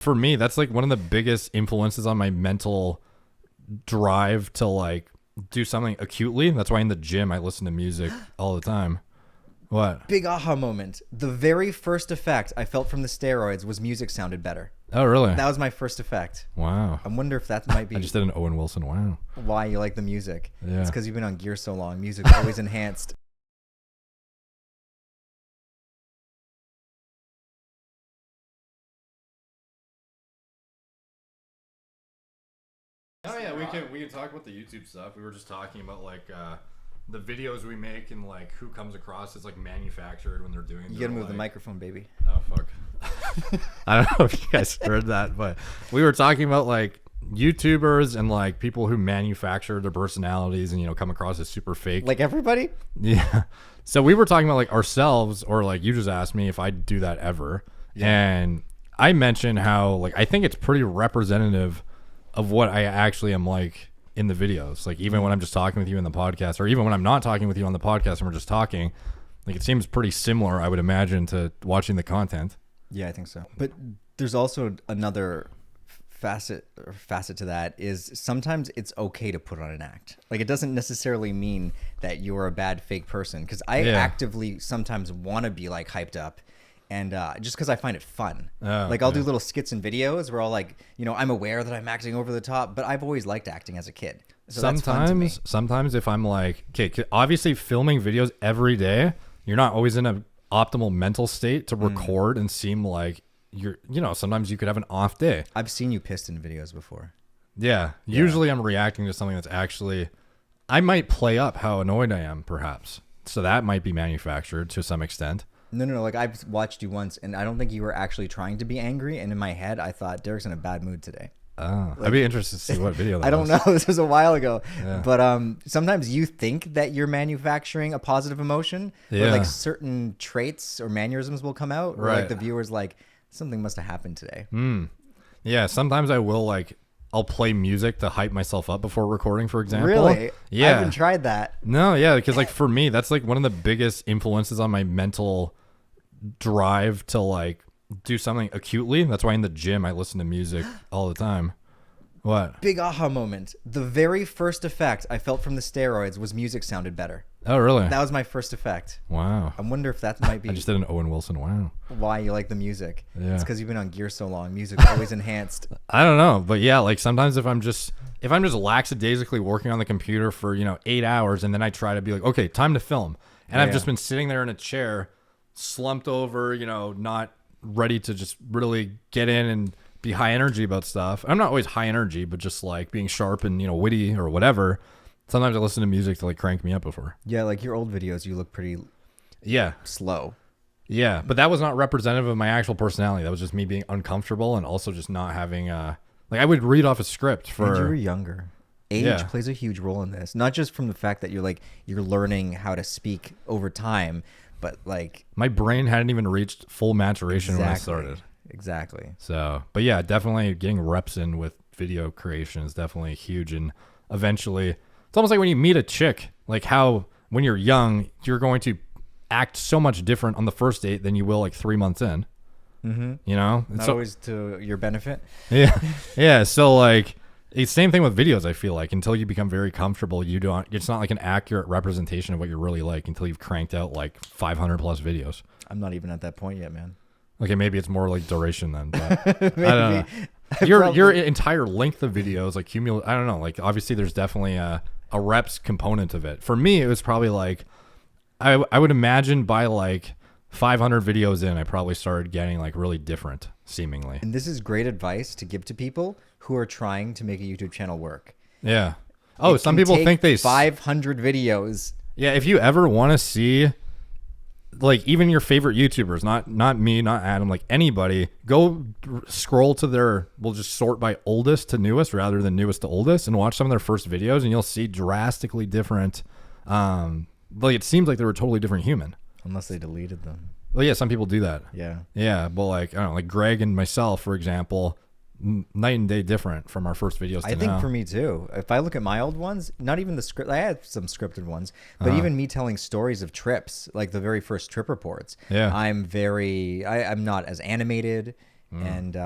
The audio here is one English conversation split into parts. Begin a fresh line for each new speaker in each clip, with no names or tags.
For me, that's like one of the biggest influences on my mental drive to like do something acutely. That's why in the gym I listen to music all the time. What?
Big aha moment. The very first effect I felt from the steroids was music sounded better.
Oh, really?
That was my first effect.
Wow.
I wonder if that might be
I just did an Owen Wilson. Wow.
why you like the music.
Yeah.
It's because you've been on gear so long. Music's always enhanced.
Oh yeah, we can talk about the YouTube stuff. We were just talking about like the videos we make and like who comes across as like manufactured when they're doing.
You gotta move the microphone, baby.
Oh fuck. I don't know if you guys heard that, but we were talking about like YouTubers and like people who manufacture their personalities and come across as super fake.
Like everybody?
Yeah. So we were talking about like ourselves, or like you just asked me if I'd do that ever. Yeah. And I mentioned how like I think it's pretty representative of what I actually am like in the videos. Like even when I'm just talking with you in the podcast, or even when I'm not talking with you on the podcast and we're just talking, like it seems pretty similar, I would imagine, to watching the content.
Yeah, I think so. But there's also another facet to that is sometimes it's okay to put on an act. Like it doesn't necessarily mean that you're a bad fake person, because I actively sometimes want to be like hyped up. And just because I find it fun. Like I'll do little skits and videos where I'll like, I'm aware that I'm acting over the top, but I've always liked acting as a kid. So
sometimes if I'm like, okay, obviously filming videos every day, you're not always in an optimal mental state to record and seem like sometimes you could have an off day.
I've seen you pissed in videos before.
Yeah. Usually I'm reacting to something that's actually, I might play up how annoyed I am perhaps. So that might be manufactured to some extent.
No. Like I've watched you once, and I don't think you were actually trying to be angry. And in my head, I thought Derek's in a bad mood today.
Oh, I'd be interested to see what video that
I don't know. This was a while ago.
Yeah.
But sometimes you think that you're manufacturing a positive emotion, but like certain traits or mannerisms will come out. Where like the viewer's like, something must have happened today.
Yeah. Sometimes I will like, I'll play music to hype myself up before recording, for example.
Really?
Yeah.
I haven't tried that.
No, yeah, because like for me, that's like one of the biggest influences on my mental drive to like do something acutely. That's why in the gym I listen to music all the time. What?
Big aha moment. The very first effect I felt from the steroids was music sounded better.
Oh, really?
That was my first effect.
Wow.
I wonder if that might be
I just did an Owen Wilson. Wow.
Why you like the music.
Yeah.
It's because you've been on gear so long. Music's always enhanced.
I don't know, but yeah, like sometimes if I'm just lackadaisically working on the computer for 8 hours, and then I try to be like, okay, time to film, and I've just been sitting there in a chair, slumped over, not ready to just really get in and be high energy about stuff. I'm not always high energy, but just like being sharp and witty or whatever. Sometimes I listen to music to like crank me up before.
Yeah, like your old videos, you look pretty slow.
Yeah, but that was not representative of my actual personality. That was just me being uncomfortable and also just not having like I would read off a script for.
And you were younger. Age plays a huge role in this, not just from the fact that you're learning how to speak over time, but like
my brain hadn't even reached full maturation when I started.
Exactly.
So, but yeah, definitely getting reps in with video creation is definitely huge. And eventually, it's almost like when you meet a chick, like how when you're young, you're going to act so much different on the first date than you will like 3 months in.
Mm-hmm. Not always to your benefit.
Yeah. Yeah. So like it's same thing with videos. I feel like until you become very comfortable, it's not like an accurate representation of what you're really like until you've cranked out like 500 plus videos.
I'm not even at that point yet, man.
Okay, maybe it's more like duration then. But I don't know. Your entire length of videos, like cumulative. I don't know. Like obviously, there's definitely a reps component of it. For me, it was probably like I would imagine by like 500 videos in, I probably started getting like really different, seemingly.
And this is great advice to give to people who are trying to make a YouTube channel work.
Yeah. Oh, some people think
500 videos.
Yeah, if you ever want to see. Like even your favorite YouTubers, not me, not Adam, like anybody, go scroll to we'll just sort by oldest to newest rather than newest to oldest and watch some of their first videos and you'll see drastically different. Like it seems like they were a totally different human.
Unless they deleted them.
Well, yeah, some people do that.
Yeah.
Yeah, but like, I don't know, like Greg and myself, for example, night and day different from our first videos to
I think
now.
for me too. If I look at my old ones, not even the script, I had some scripted ones, but even me telling stories of trips, like the very first trip reports.
Yeah.
I'm not as animated. And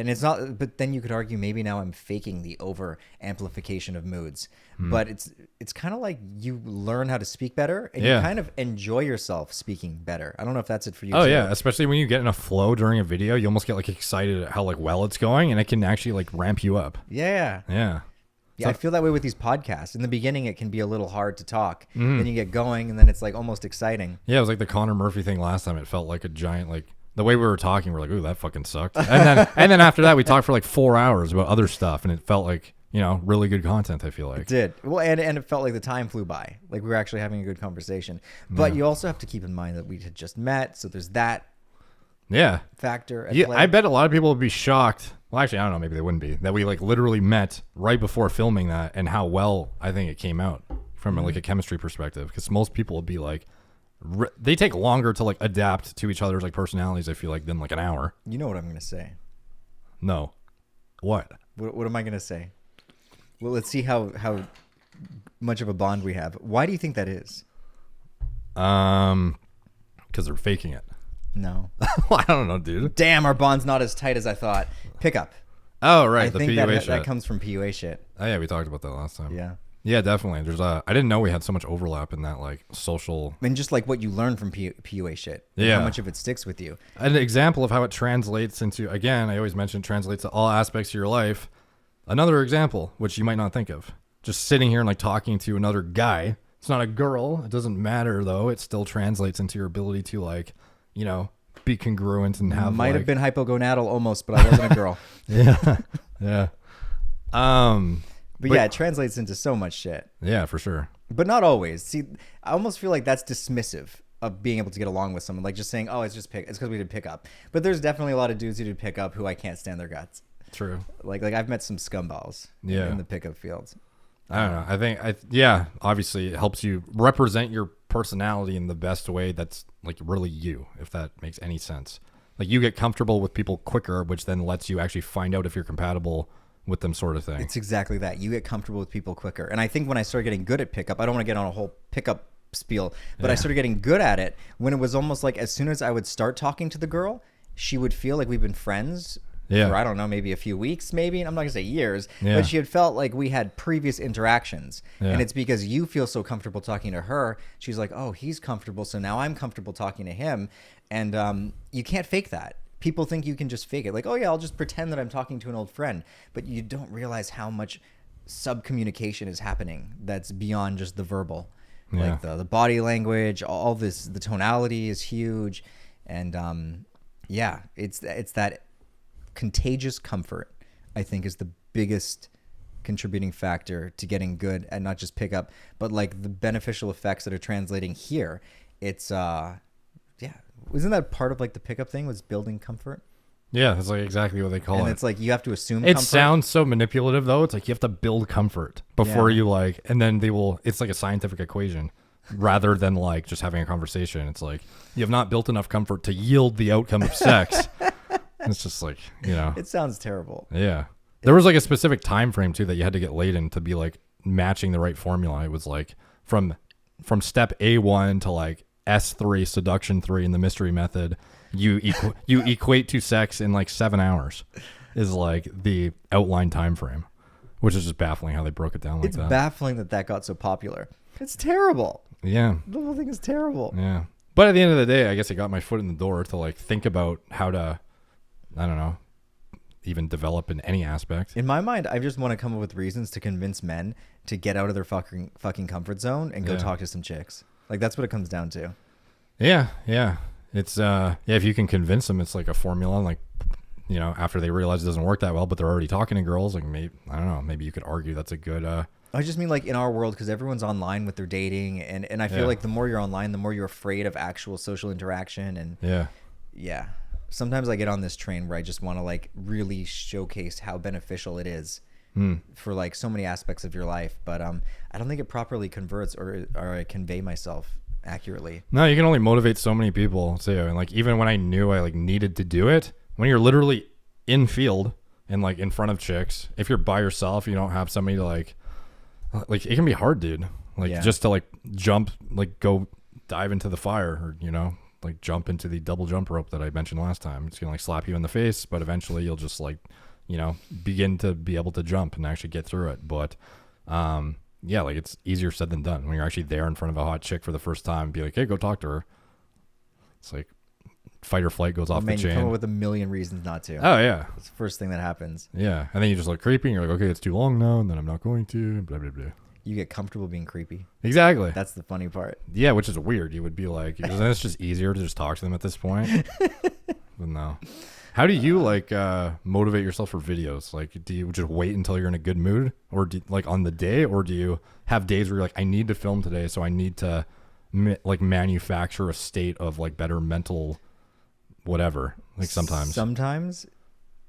it's not, but then you could argue maybe now I'm faking the over amplification of moods, but it's kind of like you learn how to speak better and you kind of enjoy yourself speaking better. I don't know if that's it for you.
Oh
too.
yeah, especially when you get in a flow during a video, you almost get like excited at how like well it's going, and it can actually like ramp you up.
Yeah.
So,
I feel that way with these podcasts. In the beginning, it can be a little hard to talk. Then you get going, and then it's like almost exciting.
Yeah, it was like the Connor Murphy thing last time. It felt like a giant like. The way we were talking, we're like, "Ooh, that fucking sucked." And then after that, we talked for like 4 hours about other stuff, and it felt like really good content. I feel like
it did. Well, and it felt like the time flew by, like we were actually having a good conversation. But you also have to keep in mind that we had just met, so there's that factor. At play.
I bet a lot of people would be shocked. Well, actually, I don't know. Maybe they wouldn't be that we like literally met right before filming that, and how well I think it came out from like a chemistry perspective. Because most people would be like. They take longer to like adapt to each other's like personalities. I feel like than like an hour.
You know what I'm gonna say?
No, what?
What am I gonna say? Well, let's see how much of a bond we have. Why do you think that is?
Because they're faking it.
No,
Well, I don't know, dude.
Damn, our bond's not as tight as I thought. Pickup.
Oh right,
I
the
think
PUA shit.
that comes from PUA shit.
Oh yeah, we talked about that last time.
Yeah,
definitely. There's I didn't know we had so much overlap in that like social.
And just like what you learn from PUA shit.
Yeah.
How much of it sticks with you.
An example of how it translates into, again, I always mention translates to all aspects of your life. Another example, which you might not think of, just sitting here and like talking to another guy. It's not a girl. It doesn't matter though. It still translates into your ability to like, be congruent and have.
Might have been hypogonadal almost, but I wasn't a girl.
Yeah.
But yeah, it translates into so much shit.
Yeah, for sure.
But not always. See, I almost feel like that's dismissive of being able to get along with someone. Like just saying, oh, it's because we did pick up. But there's definitely a lot of dudes who did pick up who I can't stand their guts.
True.
Like I've met some scumballs in the pickup fields.
I don't know. I think, obviously it helps you represent your personality in the best way that's like really you, if that makes any sense. Like you get comfortable with people quicker, which then lets you actually find out if you're compatible with them, sort of thing.
It's exactly that. You get comfortable with people quicker. And I think when I started getting good at pickup, I don't want to get on a whole pickup spiel, but I started getting good at it when it was almost like as soon as I would start talking to the girl, she would feel like we've been friends for, I don't know, maybe a few weeks, maybe. I'm not going to say years, but she had felt like we had previous interactions. And it's because you feel so comfortable talking to her. She's like, oh, he's comfortable, so now I'm comfortable talking to him. And you can't fake that. People think you can just fake it. Like, oh, yeah, I'll just pretend that I'm talking to an old friend. But you don't realize how much sub-communication is happening that's beyond just the verbal. Like the body language, all this, the tonality is huge. And, it's that contagious comfort, I think, is the biggest contributing factor to getting good at not just pickup, but like the beneficial effects that are translating here. It's, Isn't that part of like the pickup thing was building comfort?
Yeah, that's like exactly what they call it.
And it's like you have to assume
it
comfort.
Sounds so manipulative though. It's like you have to build comfort before you like, and then it's like a scientific equation rather than like just having a conversation. It's like you have not built enough comfort to yield the outcome of sex. It's just like,
It sounds terrible.
Yeah. There was like a specific time frame too that you had to get laid in to be like matching the right formula. It was like from step A1 to like S3, seduction 3 in the mystery method, you equate to sex in like 7 hours is like the outline time frame, which is just baffling how they broke it down like that.
It's baffling that got so popular. It's terrible.
Yeah.
The whole thing is terrible.
Yeah. But at the end of the day, I guess it got my foot in the door to like think about how to, I don't know, even develop in any aspect.
In my mind, I just want to come up with reasons to convince men to get out of their fucking comfort zone and go talk to some chicks. Like that's what it comes down to.
Yeah. It's if you can convince them, it's like a formula. Like, after they realize it doesn't work that well, but they're already talking to girls. Like maybe, I don't know, maybe you could argue that's a good.
I just mean like in our world, because everyone's online with their dating, and I feel like the more you're online, the more you're afraid of actual social interaction. And yeah. Sometimes I get on this train where I just want to like really showcase how beneficial it is for like so many aspects of your life, but I don't think it properly converts or I convey myself accurately.
No, you can only motivate so many people too. And like even when I knew I like needed to do it, when you're literally in field and like in front of chicks, if you're by yourself, you don't have somebody to like it can be hard, dude. Like just to like jump, like go dive into the fire, or like jump into the double jump rope that I mentioned last time. It's gonna like slap you in the face, but eventually you'll just like, you know, begin to be able to jump and actually get through it. But yeah, like it's easier said than done when you're actually there in front of a hot chick for the first time. Be like, hey, go talk to her. It's like fight or flight goes off the chain.
You come up with a million reasons not to.
Oh yeah,
it's the first thing that happens.
Yeah, and then you just look creepy, and you're like, okay, it's too long now, and then I'm not going to. Blah blah blah.
You get comfortable being creepy.
Exactly.
That's the funny part.
Yeah, which is weird. You would be like, isn't it's just easier to just talk to them at this point? But no. How do you like motivate yourself for videos? Like, do you just wait until you're in a good mood, or like on the day, or do you have days where you're like, I need to film today, so I need to like manufacture a state of like better mental whatever? Like sometimes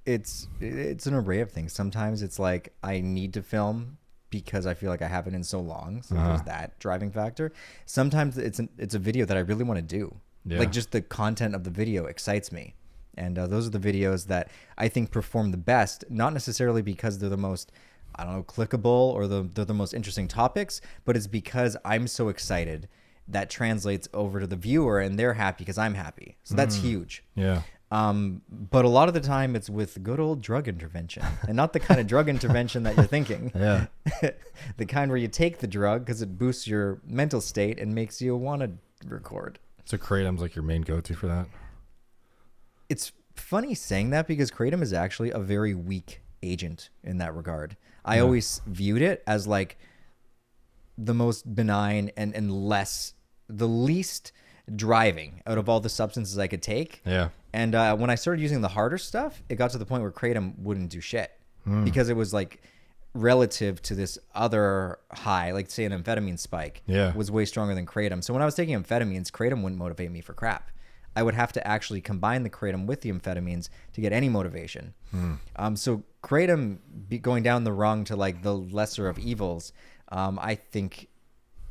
it's an array of things. Sometimes it's like I need to film because I feel like I haven't in so long. So there's that driving factor. Sometimes it's a video that I really want to do. Yeah. Like just the content of the video excites me. And those are the videos that I think perform the best, not necessarily because they're the most, I don't know, clickable or they're the most interesting topics, but it's because I'm so excited that translates over to the viewer and they're happy because I'm happy. So that's huge. Yeah.
But a lot of the time it's with good old drug intervention, and not the kind of drug intervention that you're thinking.
Yeah.
The kind where you take the drug because it boosts your mental state and makes you want to record.
So Kratom's like your main go-to for that?
It's funny saying that because Kratom is actually a very weak agent in that regard. I always viewed it as like the most benign and the least driving out of all the substances I could take.
Yeah.
And when I started using the harder stuff, it got to the point where Kratom wouldn't do shit because it was like relative to this other high, like say an amphetamine spike, was way stronger than Kratom. So when I was taking amphetamines, Kratom wouldn't motivate me for crap. I would have to actually combine the Kratom with the amphetamines to get any motivation. So Kratom going down the rung to like the lesser of evils, I think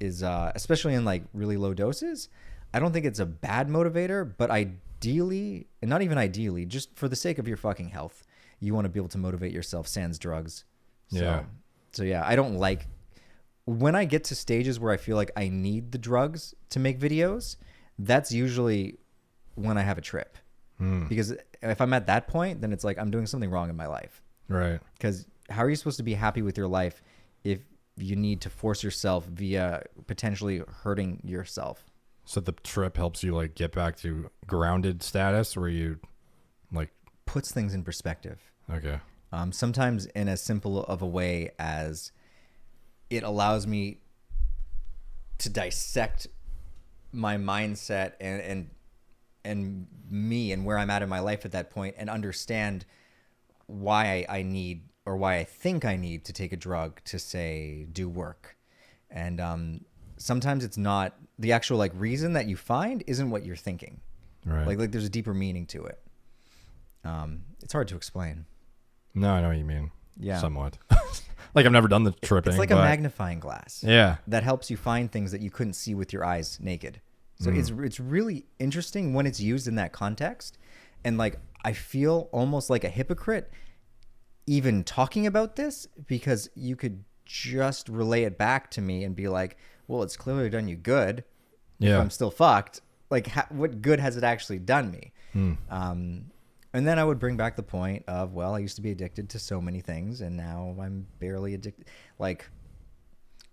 is, especially in like really low doses, I don't think it's a bad motivator, but ideally, and not even ideally, just for the sake of your fucking health, you want to be able to motivate yourself sans drugs. So yeah, I don't like when I get to stages where I feel like I need the drugs to make videos. That's usually when I have a trip, because if I'm at that point, then it's like I'm doing something wrong in my life.
Right.
Because how are you supposed to be happy with your life if you need to force yourself via potentially hurting yourself?
So the trip helps you like get back to grounded status where you like
puts things in perspective.
Okay.
Sometimes in as simple of a way as it allows me to dissect my mindset and me and where I'm at in my life at that point and understand why I need or why I think I need to take a drug to say do work. And sometimes it's not the actual like reason that you find isn't what you're thinking.
Right.
Like there's a deeper meaning to it. It's hard to explain.
No, I know what you mean.
Yeah.
Somewhat. Like I've never done the tripping.
It's like a magnifying glass.
Yeah.
That helps you find things that you couldn't see with your eyes naked. So it's really interesting when it's used in that context. And like I feel almost like a hypocrite even talking about this because you could just relay it back to me and be like, well, it's clearly done you good.
Yeah.
If I'm still fucked. Like what good has it actually done me? And then I would bring back the point of, well, I used to be addicted to so many things and now I'm barely addicted. Like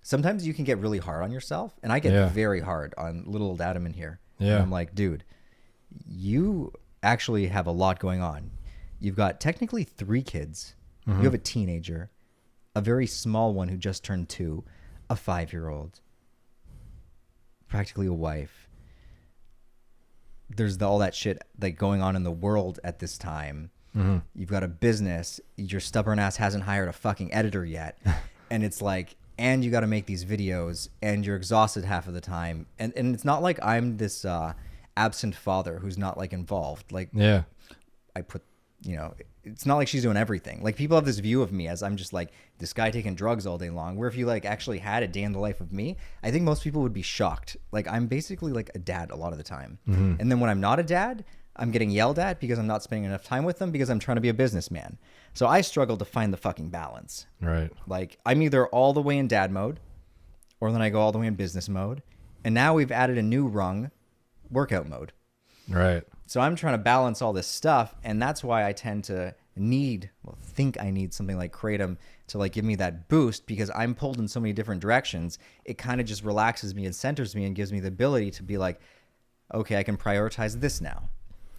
sometimes you can get really hard on yourself, and I get very hard on little old Adam in here.
Yeah.
And I'm like, dude, you actually have a lot going on. You've got technically 3 kids. You have a teenager, a very small one who just turned 2, a 5-year-old, practically a wife. There's all that shit like going on in the world at this time. You've got a business. Your stubborn ass hasn't hired a fucking editor yet. And it's like, and you got to make these videos and you're exhausted half of the time. And it's not like I'm this absent father who's not like involved. Like, I put, you know, it's not like she's doing everything. Like people have this view of me as I'm just like this guy taking drugs all day long, where if you like actually had a day in the life of me, I think most people would be shocked. Like I'm basically like a dad a lot of the time. And then when I'm not a dad, I'm getting yelled at because I'm not spending enough time with them because I'm trying to be a businessman. So I struggle to find the fucking balance.
Right.
Like I'm either all the way in dad mode or then I go all the way in business mode. And now we've added a new rung, workout mode.
Right.
So I'm trying to balance all this stuff, and that's why I tend to think I need something like Kratom to like give me that boost, because I'm pulled in so many different directions. It kind of just relaxes me and centers me and gives me the ability to be like, okay, I can prioritize this now.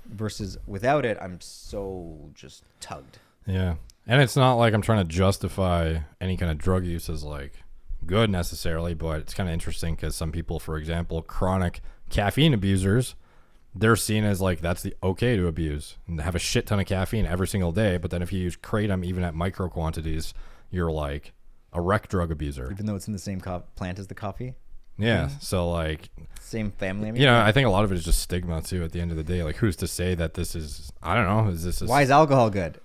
Versus without it, I'm so just tugged.
Yeah. And it's not like I'm trying to justify any kind of drug use as like good necessarily, but it's kind of interesting because some people, for example, chronic caffeine abusers, they're seen as like that's the okay to abuse and have a shit ton of caffeine every single day. But then if you use kratom even at micro quantities, you're like a rec drug abuser.
Even though it's in the same plant as the coffee?
Yeah. So like
same family. I mean,
you know, I think a lot of it is just stigma too at the end of the day. Like who's to say that this is, I don't know. Is this
why is alcohol good?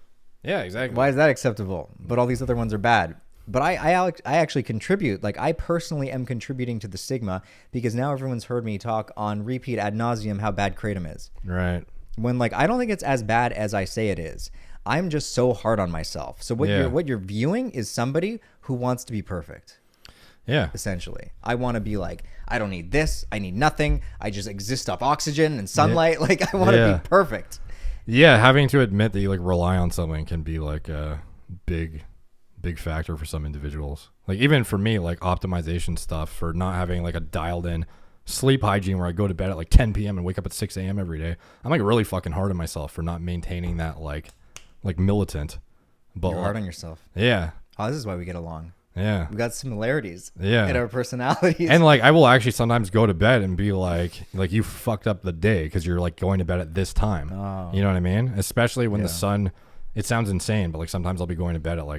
Yeah, exactly.
Why is that acceptable? But all these other ones are bad. But I actually contribute. Like I personally am contributing to the stigma because now everyone's heard me talk on repeat ad nauseum how bad kratom is.
Right.
When like I don't think it's as bad as I say it is. I'm just so hard on myself. So what you're viewing is somebody who wants to be perfect.
Yeah.
Essentially, I want to be like, I don't need this. I need nothing. I just exist off oxygen and sunlight. Yeah. Like I want to be perfect.
Yeah, having to admit that you like rely on something can be like a big factor for some individuals. Like even for me, like optimization stuff for not having like a dialed in sleep hygiene where I go to bed at like 10 p.m. and wake up at 6 a.m. every day. I'm like really fucking hard on myself for not maintaining that like militant. But
you're hard on yourself.
Yeah.
Oh, this is why we get along.
Yeah.
We got similarities.
Yeah.
In our personalities.
And like I will actually sometimes go to bed and be like you fucked up the day because you're like going to bed at this time.
Oh.
You know what I mean? Especially when the sun, it sounds insane, but like sometimes I'll be going to bed at like